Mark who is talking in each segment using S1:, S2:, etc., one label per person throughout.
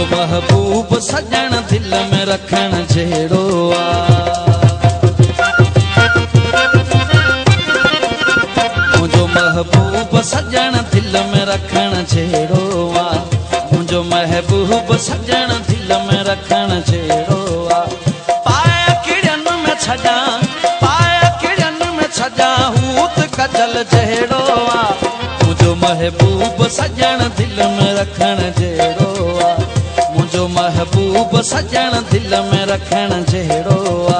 S1: मुझो महबूब सजण दिल में रखण जहिड़ो आ। मुझो महबूब सजण दिल में रखण जहिड़ो आ। मुझो महबूब सजण दिल में रखण जहिड़ो आ। पाया किड़न में छजा, पाया किड़न में छजा हूत कजल जहिड़ो आ। मुझो महबूब सजण दिल में रखण जहिड़ो आ। मुझो महबूब सजण दिल में रखण जहिड़ो आ।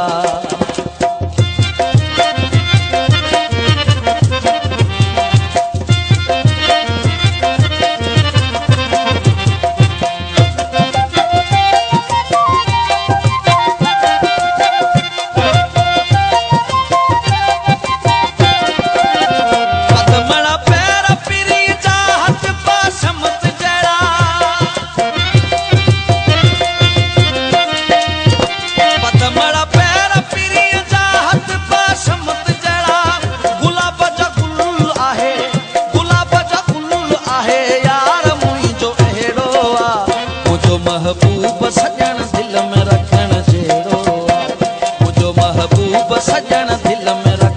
S1: महबूब सजण दिल में रखण जहिड़ो आ। मुझो महबूब सजण दिल में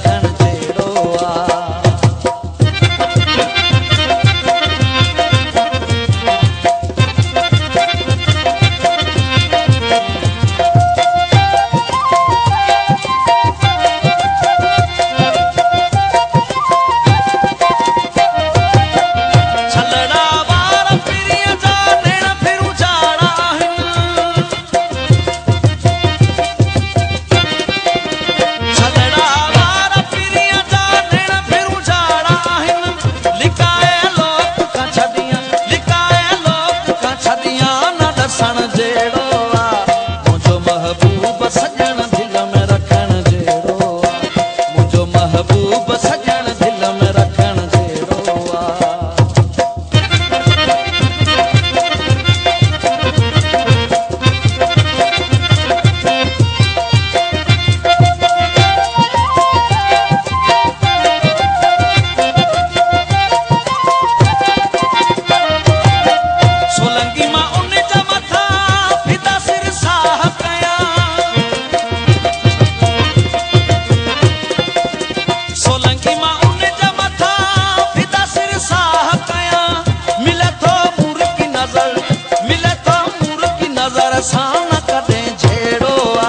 S1: रखण जहिड़ो आ।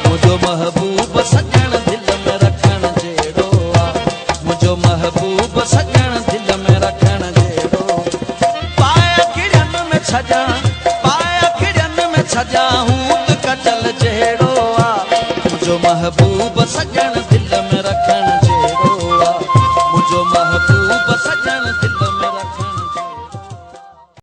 S1: मुझो महबूब सजण दिल में रखण जहिड़ो आ। मुझो महबूब सजण दिल में रखण जहिड़ो। पाया किड़न में छजा, पाया किड़न में छजा हूत कजल जहिड़ो आ। मुझो महबूब सजण